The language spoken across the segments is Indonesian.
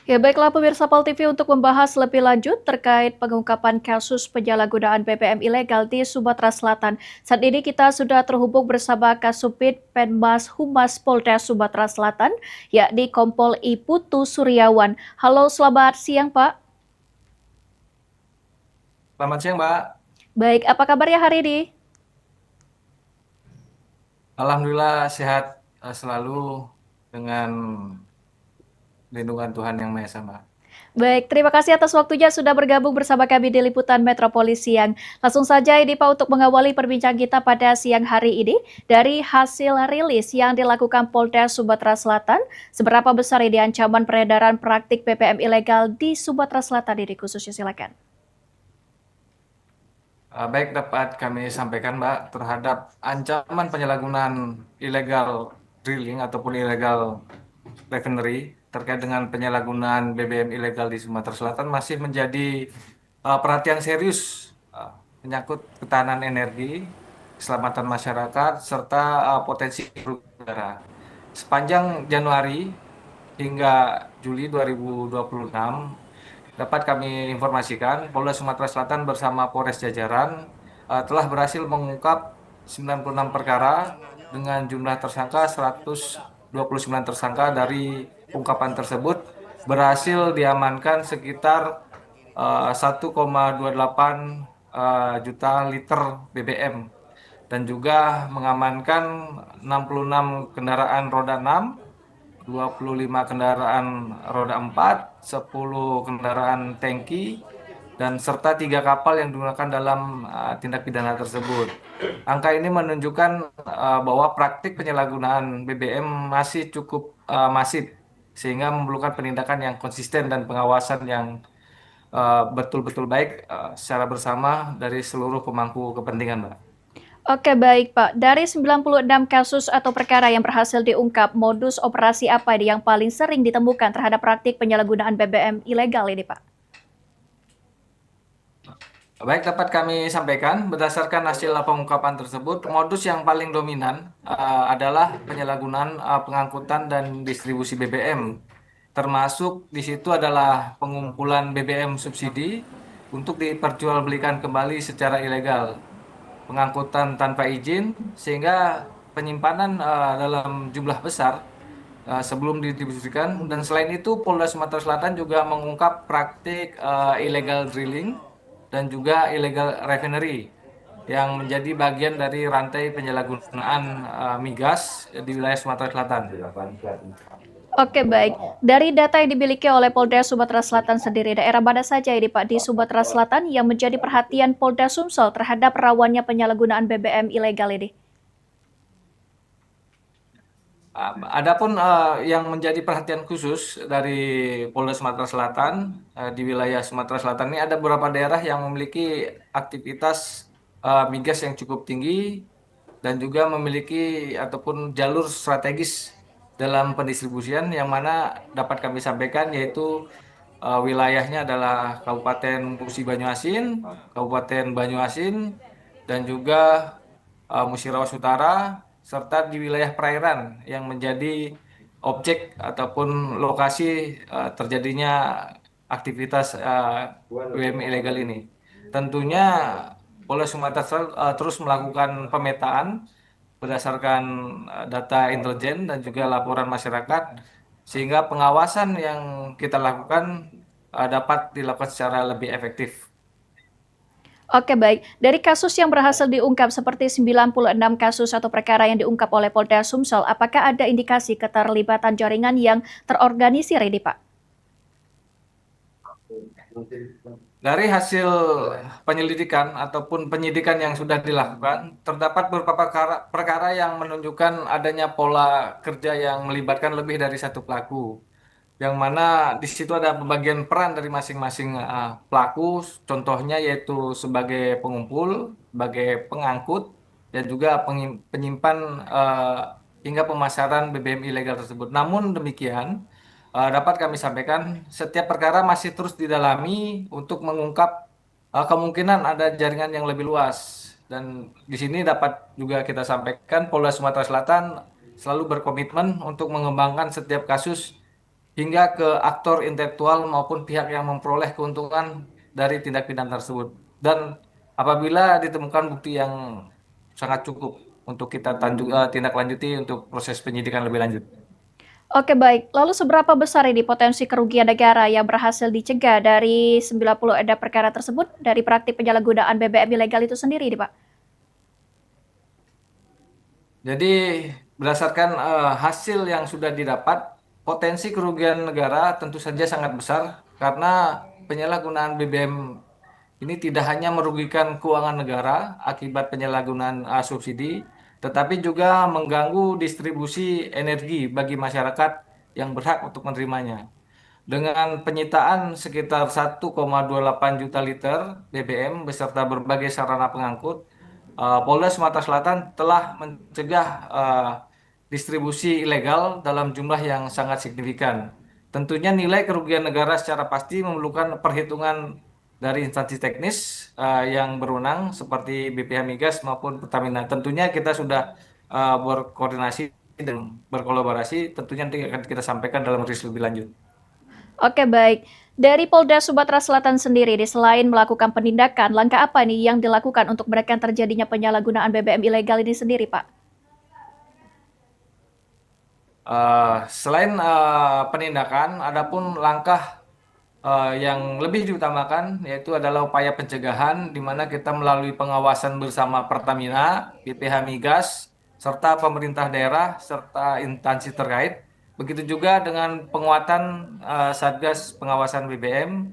Ya, baiklah pemirsa Pol TV untuk membahas lebih lanjut terkait pengungkapan kasus penyalahgunaan BBM ilegal di Sumatera Selatan. Saat ini kita sudah terhubung bersama Kasubdit Penmas Humas Polda Sumatera Selatan, yakni Kompol I Putu Suryawan. Halo, selamat siang Pak. Selamat siang, Mbak. Baik, apa kabarnya hari ini? Alhamdulillah sehat selalu dengan lindungan Tuhan Yang Maha Esa, Mbak. Baik, terima kasih atas waktunya sudah bergabung bersama kami di Liputan Metropolis Siang. Langsung saja ini Pak untuk mengawali perbincangan kita pada siang hari ini dari hasil rilis yang dilakukan Polda Sumatera Selatan. Seberapa besar ini ancaman peredaran praktik BBM ilegal di Sumatera Selatan ini khususnya silakan. Baik dapat kami sampaikan, Mbak, terhadap ancaman penyalahgunaan ilegal drilling ataupun ilegal refinery terkait dengan penyalahgunaan BBM ilegal di Sumatera Selatan masih menjadi perhatian serius, uh, menyangkut ketahanan energi, keselamatan masyarakat, serta potensi kerugian negara. Sepanjang Januari hingga Juli 2026, dapat kami informasikan Polda Sumatera Selatan bersama Polres Jajaran telah berhasil mengungkap 96 perkara dengan jumlah tersangka 129 tersangka. Dari ungkapan tersebut berhasil diamankan sekitar 1,28 juta liter BBM dan juga mengamankan 66 kendaraan roda 6, 25 kendaraan roda 4, 10 kendaraan tangki, dan serta 3 kapal yang digunakan dalam tindak pidana tersebut. Angka ini menunjukkan bahwa praktik penyalahgunaan BBM masih cukup masif, sehingga memerlukan penindakan yang konsisten dan pengawasan yang betul-betul baik secara bersama dari seluruh pemangku kepentingan, Mbak. Oke baik Pak, dari 96 kasus atau perkara yang berhasil diungkap, modus operasi apa ini yang paling sering ditemukan terhadap praktik penyalahgunaan BBM ilegal ini Pak? Baik, dapat kami sampaikan berdasarkan hasil pengungkapan tersebut, modus yang paling dominan adalah penyalahgunaan pengangkutan dan distribusi BBM. Termasuk di situ adalah pengumpulan BBM subsidi untuk diperjualbelikan kembali secara ilegal, pengangkutan tanpa izin, sehingga penyimpanan dalam jumlah besar sebelum didistribusikan. Dan selain itu, Polda Sumatera Selatan juga mengungkap praktik illegal drilling dan juga illegal refinery yang menjadi bagian dari rantai penyalahgunaan migas di wilayah Sumatera Selatan. Oke baik, dari data yang dimiliki oleh Polda Sumatera Selatan sendiri, daerah mana saja ini Pak di Sumatera Selatan yang menjadi perhatian Polda Sumsel terhadap rawannya penyalahgunaan BBM ilegal ini? Adapun yang menjadi perhatian khusus dari Polda Sumatera Selatan, di wilayah Sumatera Selatan ini ada beberapa daerah yang memiliki aktivitas migas yang cukup tinggi dan juga memiliki ataupun jalur strategis dalam pendistribusian, yang mana dapat kami sampaikan yaitu wilayahnya adalah Kabupaten Musi Banyuasin, Kabupaten Banyuasin, dan juga Musirawas Utara, serta di wilayah perairan yang menjadi objek ataupun lokasi terjadinya aktivitas BBM ilegal ini. Tentunya Polda Sumatera terus melakukan pemetaan berdasarkan data intelijen dan juga laporan masyarakat, sehingga pengawasan yang kita lakukan dapat dilakukan secara lebih efektif. Oke baik, dari kasus yang berhasil diungkap seperti 96 kasus atau perkara yang diungkap oleh Polda Sumsel, apakah ada indikasi keterlibatan jaringan yang terorganisir ini Pak? Dari hasil penyelidikan ataupun penyidikan yang sudah dilakukan, terdapat beberapa perkara yang menunjukkan adanya pola kerja yang melibatkan lebih dari satu pelaku, yang mana di situ ada pembagian peran dari masing-masing pelaku, contohnya yaitu sebagai pengumpul, sebagai pengangkut, dan juga penyimpan hingga pemasaran BBM ilegal tersebut. Namun demikian, dapat kami sampaikan setiap perkara masih terus didalami untuk mengungkap kemungkinan ada jaringan yang lebih luas. Dan di sini dapat juga kita sampaikan Polda Sumatera Selatan selalu berkomitmen untuk mengembangkan setiap kasus hingga ke aktor intelektual maupun pihak yang memperoleh keuntungan dari tindak pidana tersebut. Dan apabila ditemukan bukti yang sangat cukup untuk kita tindak lanjuti untuk proses penyidikan lebih lanjut. Oke baik, lalu seberapa besar ini potensi kerugian negara yang berhasil dicegah dari 90 edar perkara tersebut dari praktik penyalahgunaan BBM ilegal itu sendiri nih Pak? Jadi berdasarkan hasil yang sudah didapat, potensi kerugian negara tentu saja sangat besar karena penyalahgunaan BBM ini tidak hanya merugikan keuangan negara akibat penyalahgunaan subsidi, tetapi juga mengganggu distribusi energi bagi masyarakat yang berhak untuk menerimanya. Dengan penyitaan sekitar 1,28 juta liter BBM beserta berbagai sarana pengangkut, Polda Sumatera Selatan telah mencegah distribusi ilegal dalam jumlah yang sangat signifikan. Tentunya nilai kerugian negara secara pasti memerlukan perhitungan dari instansi teknis yang berwenang seperti BPH Migas maupun Pertamina. Tentunya kita sudah berkoordinasi dan berkolaborasi. Tentunya nanti akan kita sampaikan dalam rilis lebih lanjut. Oke baik, dari Polda Sumatera Selatan sendiri nih, selain melakukan penindakan, langkah apa nih yang dilakukan untuk menekan terjadinya penyalahgunaan BBM ilegal ini sendiri Pak? Eh, Selain penindakan, adapun langkah yang lebih diutamakan yaitu adalah upaya pencegahan di mana kita melalui pengawasan bersama Pertamina, BPH Migas, serta pemerintah daerah serta instansi terkait. Begitu juga dengan penguatan Satgas Pengawasan BBM,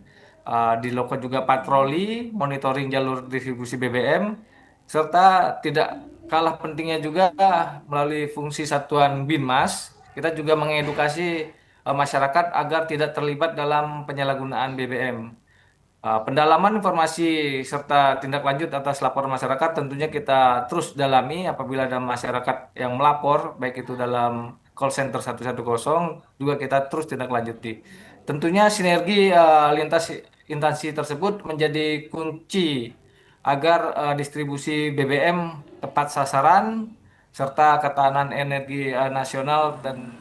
dilakukan juga patroli, monitoring jalur distribusi BBM, serta tidak kalah pentingnya juga melalui fungsi satuan Binmas, kita juga mengedukasi masyarakat agar tidak terlibat dalam penyalahgunaan BBM. Pendalaman informasi serta tindak lanjut atas laporan masyarakat tentunya kita terus dalami apabila ada masyarakat yang melapor, baik itu dalam call center 110, juga kita terus tindak lanjuti. Tentunya sinergi lintas instansi tersebut menjadi kunci agar distribusi BBM tepat sasaran serta ketahanan energi nasional dan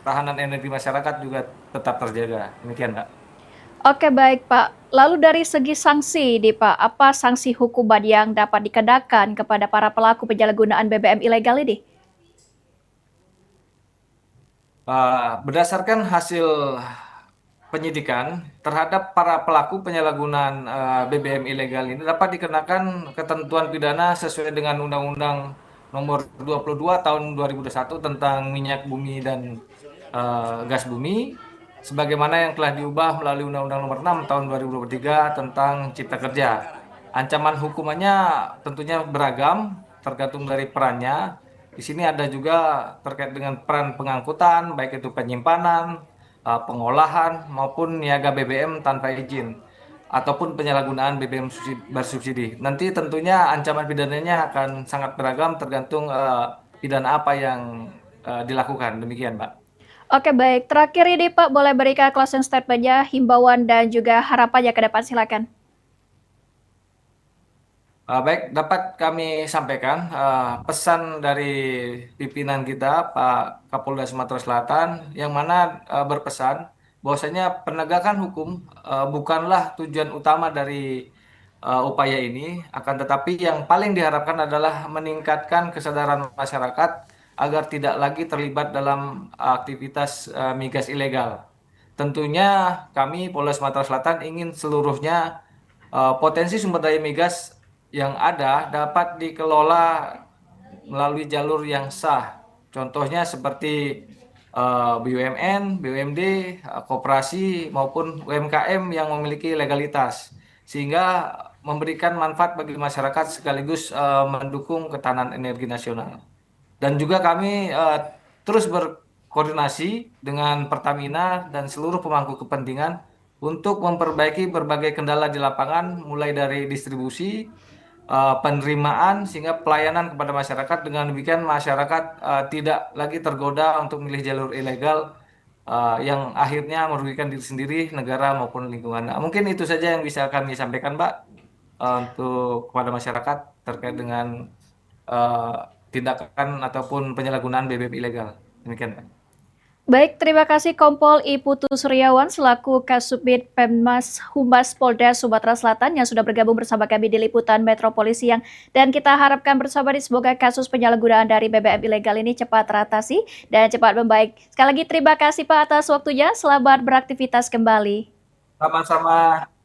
tahanan energi masyarakat juga tetap terjaga. Demikian, Pak. Oke baik Pak, lalu dari segi sanksi nih Pak, apa sanksi hukuman yang dapat dikenakan kepada para pelaku penyalahgunaan BBM ilegal ini? Berdasarkan hasil penyidikan terhadap para pelaku penyalahgunaan BBM ilegal ini dapat dikenakan ketentuan pidana sesuai dengan Undang-Undang Nomor 22 Tahun 2021 tentang minyak bumi dan gas bumi, sebagaimana yang telah diubah melalui Undang-Undang Nomor 6 Tahun 2023 tentang Cipta Kerja. Ancaman hukumannya tentunya beragam, tergantung dari perannya. Di sini ada juga terkait dengan peran pengangkutan, baik itu penyimpanan, pengolahan maupun niaga BBM tanpa izin ataupun penyalahgunaan BBM bersubsidi. Nanti tentunya ancaman pidananya akan sangat beragam tergantung pidana apa yang dilakukan. Demikian, Pak. Oke baik, terakhir ini Pak boleh berikan closing statement-nya, himbauan dan juga harapannya ke depan silakan. Baik, dapat kami sampaikan pesan dari pimpinan kita, Pak Kapolda Sumatera Selatan, yang mana berpesan bahwasanya penegakan hukum bukanlah tujuan utama dari upaya ini, akan tetapi yang paling diharapkan adalah meningkatkan kesadaran masyarakat agar tidak lagi terlibat dalam aktivitas migas ilegal. Tentunya kami Polda Sumatera Selatan ingin seluruhnya potensi sumber daya migas yang ada dapat dikelola melalui jalur yang sah. Contohnya seperti BUMN, BUMD, koperasi maupun UMKM yang memiliki legalitas, sehingga memberikan manfaat bagi masyarakat sekaligus mendukung ketahanan energi nasional. Dan juga kami terus berkoordinasi dengan Pertamina dan seluruh pemangku kepentingan untuk memperbaiki berbagai kendala di lapangan, mulai dari distribusi, penerimaan, sehingga pelayanan kepada masyarakat. Dengan demikian masyarakat tidak lagi tergoda untuk memilih jalur ilegal yang akhirnya merugikan diri sendiri, negara maupun lingkungan. Nah, mungkin itu saja yang bisa kami sampaikan, Pak, untuk kepada masyarakat terkait dengan eh, tindakan ataupun penyalahgunaan BBM ilegal. Demikian, Pak. Baik, terima kasih Kompol I Putu Suryawan selaku Kasubdit Pemmas Humas Polda Sumatera Selatan yang sudah bergabung bersama kami di Liputan Metropolis Siang. Dan kita harapkan bersama nih semoga kasus penyalahgunaan dari BBM ilegal ini cepat teratasi dan cepat membaik. Sekali lagi terima kasih Pak atas waktunya. Selamat beraktivitas kembali. Sama-sama.